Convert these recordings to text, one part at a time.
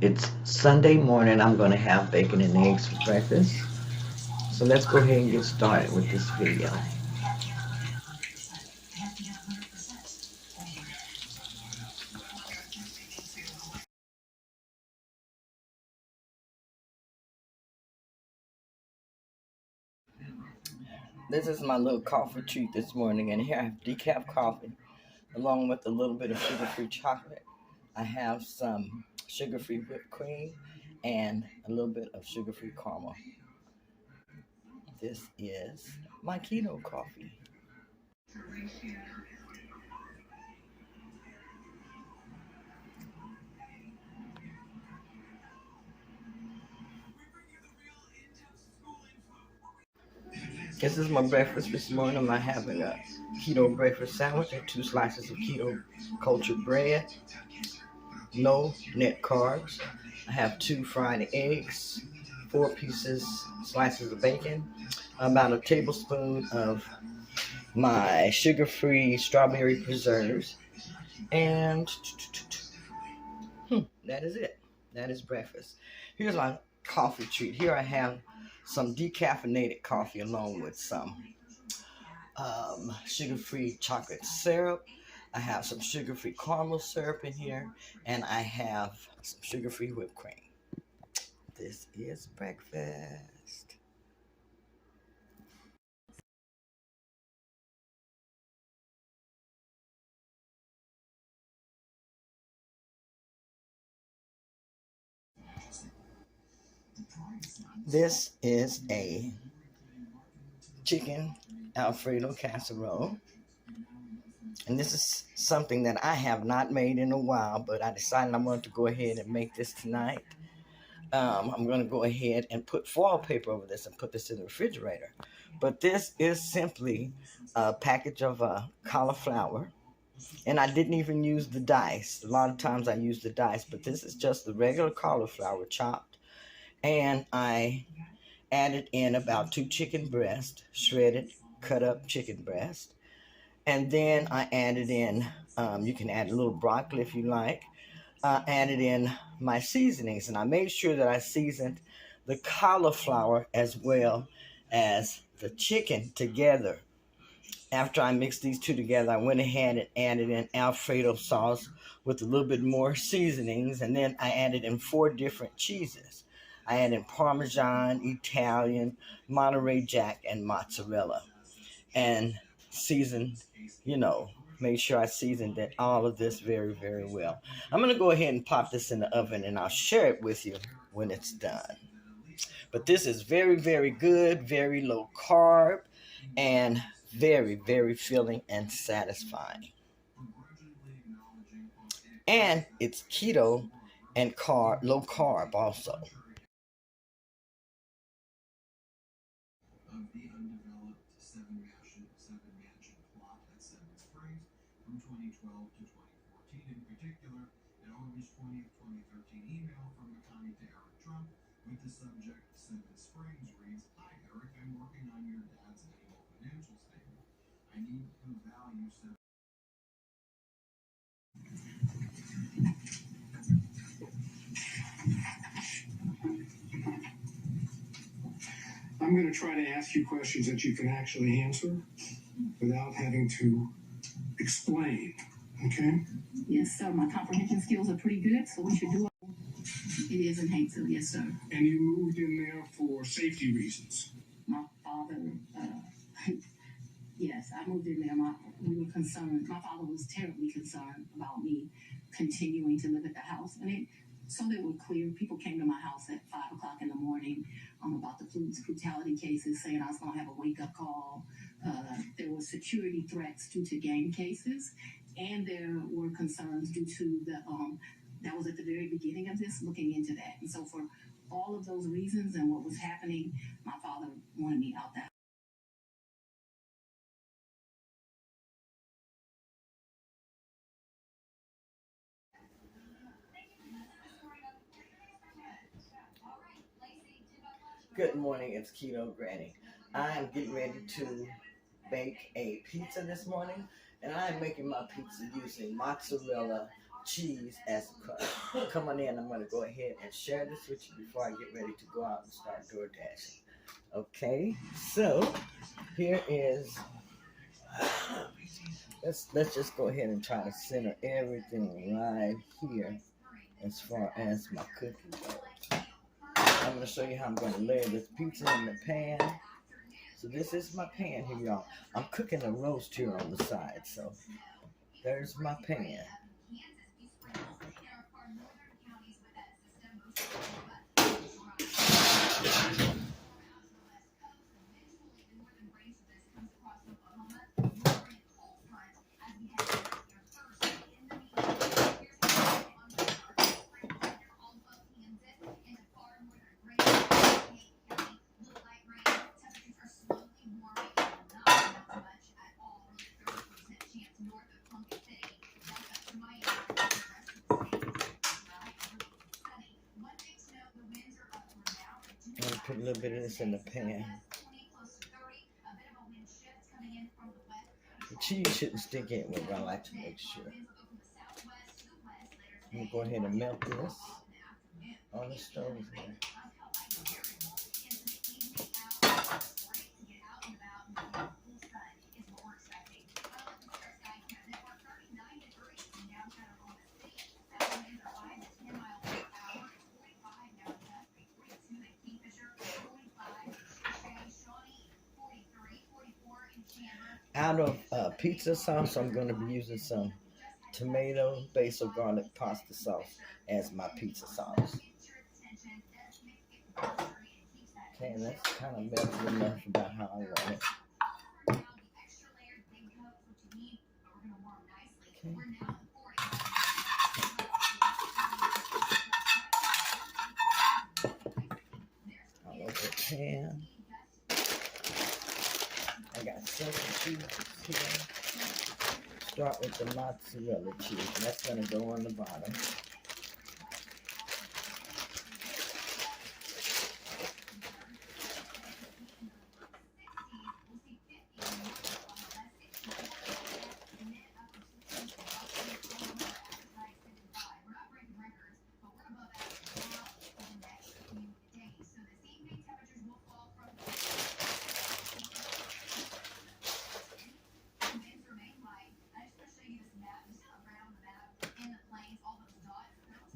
It's Sunday morning. I'm going to have bacon and eggs for breakfast. So let's go ahead and get started with this video. This is my little coffee treat this morning, and here I have decaf coffee along with a little bit of sugar-free chocolate. I have some sugar-free whipped cream and a little bit of sugar-free caramel. This is my keto coffee. This is my breakfast this morning. I'm having a keto breakfast sandwich and 2 slices of keto cultured bread. No net carbs. I have 2 fried eggs, 4 slices of bacon, about a tablespoon of my sugar-free strawberry preserves, and that is it. That is breakfast. Here's my coffee treat. Here I have some decaffeinated coffee along with some sugar-free chocolate syrup. I have some sugar-free caramel syrup in here, and I have some sugar-free whipped cream. This is breakfast. This is a chicken Alfredo casserole. And this is something that I have not made in a while, but I decided I wanted to go ahead and make this tonight. I'm going to go ahead and put foil paper over this and put this in the refrigerator. But this is simply a package of cauliflower. And I didn't even use the dice. A lot of times I use the dice, but this is just the regular cauliflower chopped. And I added in about 2 chicken breasts, shredded, cut up chicken breast. And then I added in, you can add a little broccoli if you like. Added in my seasonings, and I made sure that I seasoned the cauliflower as well as the chicken together. After I mixed these two together, I went ahead and added in Alfredo sauce with a little bit more seasonings, and then I added in 4 different cheeses. I added Parmesan, Italian, Monterey Jack, and mozzarella, and seasoned, made sure I seasoned it, all of this very, very well. I'm going to go ahead and pop this in the oven, and I'll share it with you when it's done. But this is very, very good, very low carb, and very, very filling and satisfying. And it's keto and low carb also. I'm going to try to ask you questions that you can actually answer without having to explain. Okay? Yes, sir. My comprehension skills are pretty good, so we should do it. It is in Hayesville, yes, sir. And you moved in there for safety reasons. My father, yes, I moved in there. We were concerned. My father was terribly concerned about me continuing to live at the house. So they were clear. People came to my house at 5 o'clock in the morning about the police brutality cases, saying I was going to have a wake-up call. There were security threats due to gang cases, and there were concerns due to that was at the very beginning of this, looking into that. And so for all of those reasons and what was happening, my father wanted me out there. Good morning, it's Keto Granny. I am getting ready to bake a pizza this morning, and I am making my pizza using mozzarella, cheese as a crust. Come on in. I'm going to go ahead and share this with you before I get ready to go out and start DoorDashing. Okay, so here is, let's just go ahead and try to center everything right here as far as my cooking goes. I'm going to show you how I'm going to layer this pizza in the pan. So this is my pan here, y'all. I'm cooking a roast here on the side, so there's my pan. I'm going to put a little bit of this in the pan. The cheese shouldn't stick in, but I like to make sure. I'm going to go ahead and melt this on the stove here. Out of pizza sauce, I'm going to be using some tomato, basil, garlic, pasta sauce as my pizza sauce. Okay, and that's kind of melted enough about how I want it. Okay. I'll open the pan. I got several cheeses here. Start with the mozzarella cheese. And that's going to go on the bottom.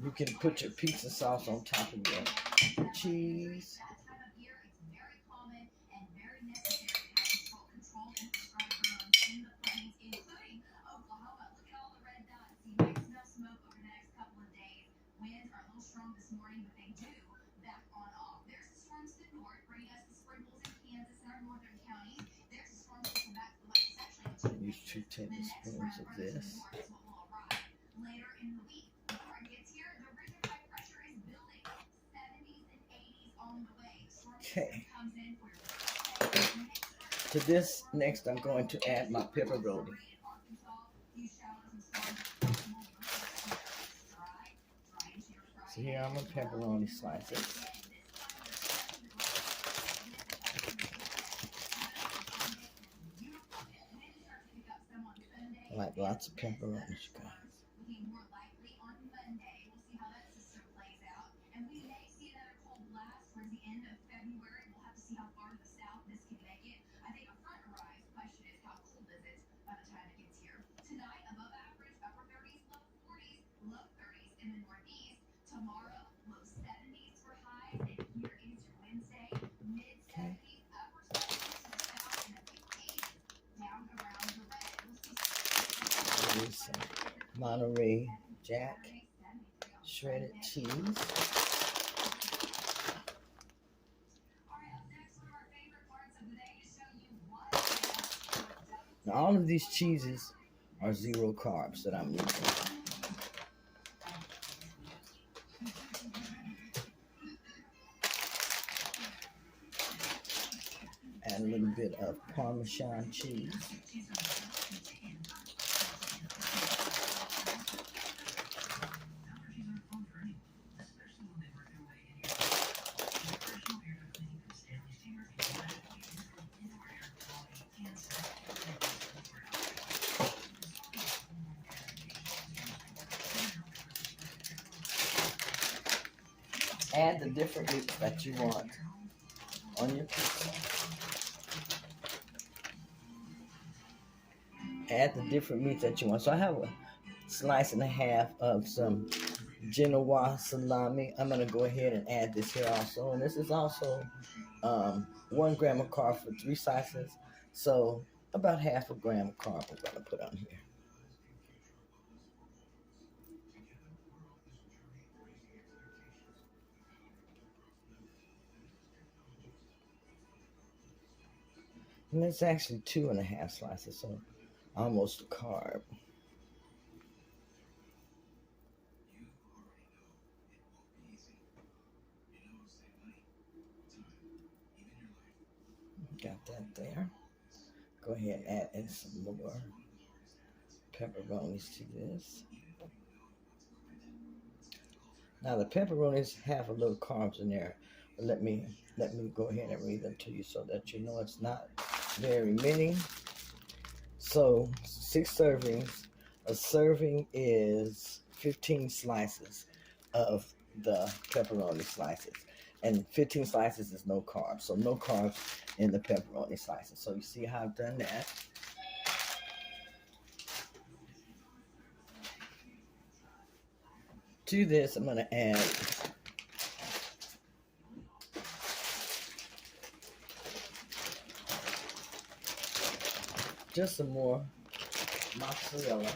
You can put your pizza sauce on top of your cheese. Use 2 tablespoons of this. Okay. To this, next I'm going to add my pepperoni. So here are my pepperoni slices. I like lots of pepperonis, you guys. Some Monterey Jack shredded cheese. Now all of these cheeses are 0 carbs that I'm using. Add a little bit of Parmesan cheese. Add the different meats that you want on your pizza. Add the different meats that you want. So I have a slice and a half of some Genoa salami. I'm going to go ahead and add this here also. And this is also 1 gram of carb for 3 slices. So about half a gram of carb I'm going to put on here. And it's actually 2.5 slices, so almost a carb. Got that there. Go ahead and add in some more pepperonis to this. Now the pepperonis have a little carbs in there. But let me go ahead and read them to you so that you know it's not very many. So 6 servings. A serving is 15 slices of the pepperoni slices. And 15 slices is no carbs. So no carbs in the pepperoni slices. So you see how I've done that. To this, I'm going to add just some more mozzarella.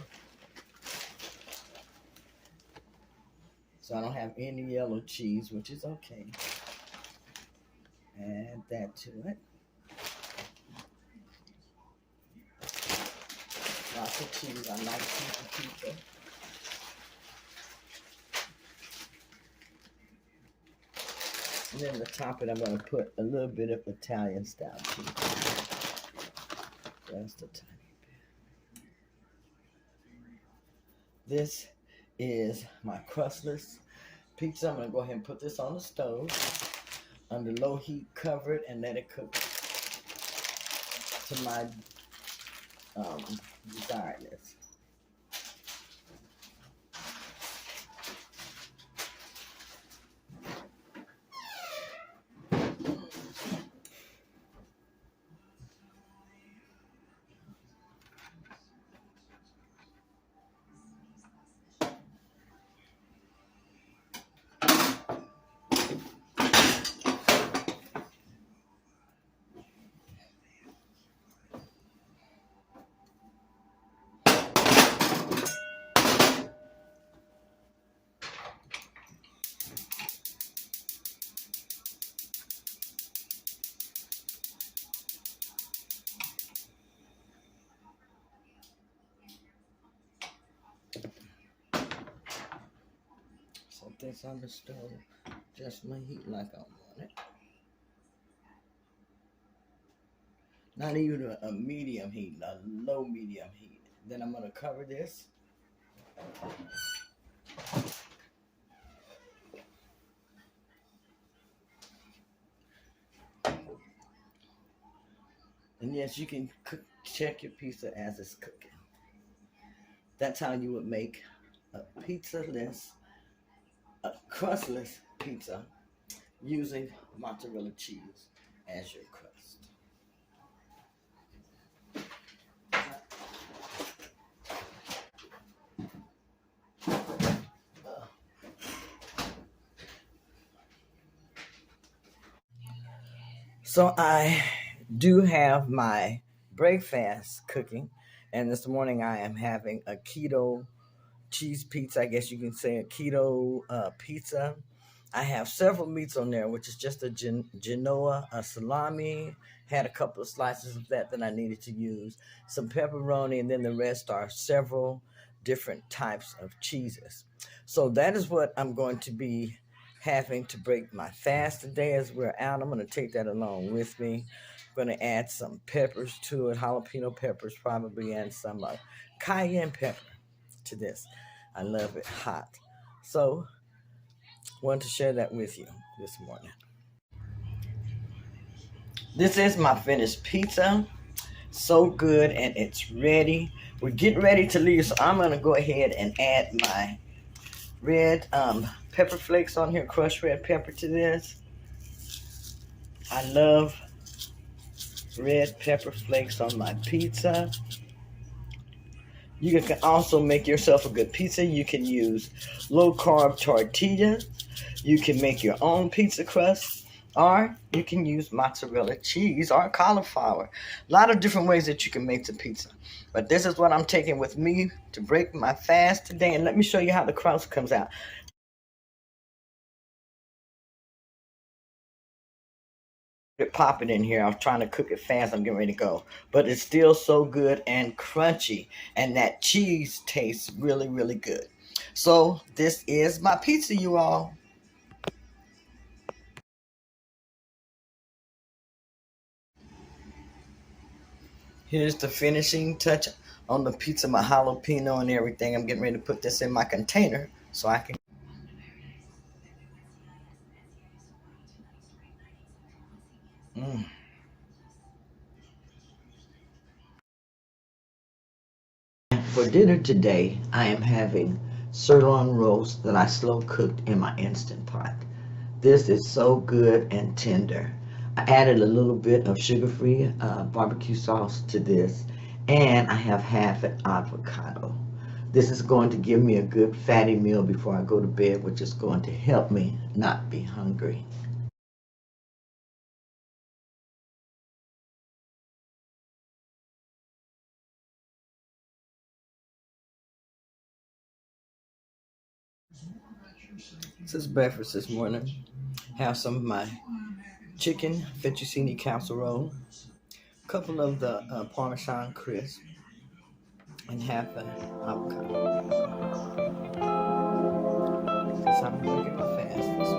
So I don't have any yellow cheese, which is okay. Add that to it. Lots of cheese. I like cheese and pizza. And then to top it, I'm going to put a little bit of Italian style cheese. Just a tiny bit. This is my crustless pizza. I'm going to go ahead and put this on the stove under low heat, cover it, and let it cook to my desiredness. Set this on the stove, just my heat like I want it. Not even a medium heat, a low medium heat. Then I'm going to cover this. And yes, you can check your pizza as it's cooking. That's how you would make a pizza-less, a crustless pizza using mozzarella cheese as your crust. So I do have my breakfast cooking, and this morning I am having a keto cheese pizza. I guess you can say a keto pizza. I have several meats on there, which is just a Genoa, a salami, had a couple of slices of that I needed to use, some pepperoni, and then the rest are several different types of cheeses. So that is what I'm going to be having to break my fast today as we're out. I'm going to take that along with me. I'm going to add some peppers to it, jalapeno peppers probably, and some cayenne pepper to this. I love it hot. So, wanted to share that with you this morning. This is my finished pizza. So good, and it's ready. We're getting ready to leave, so I'm going to go ahead and add my red pepper flakes on here, crushed red pepper to this. I love red pepper flakes on my pizza. You can also make yourself a good pizza. You can use low-carb tortillas. You can make your own pizza crust. Or you can use mozzarella cheese or cauliflower. A lot of different ways that you can make the pizza. But this is what I'm taking with me to break my fast today. And let me show you how the crust comes out. It popping in here. I was trying to cook it fast. I'm getting ready to go, but it's still so good and crunchy, and that cheese tastes really, really good. So this is my pizza, you all. Here's the finishing touch on the pizza, my jalapeno and everything. I'm getting ready to put this in my container so I can. Mm. For dinner today, I am having sirloin roast that I slow cooked in my Instant Pot. This is so good and tender. I added a little bit of sugar-free barbecue sauce to this, and I have half an avocado. This is going to give me a good fatty meal before I go to bed, which is going to help me not be hungry. This is breakfast this morning. Have some of my chicken fettuccine casserole, a couple of the Parmesan crisp, and half an avocado. Because I'm breaking my fast this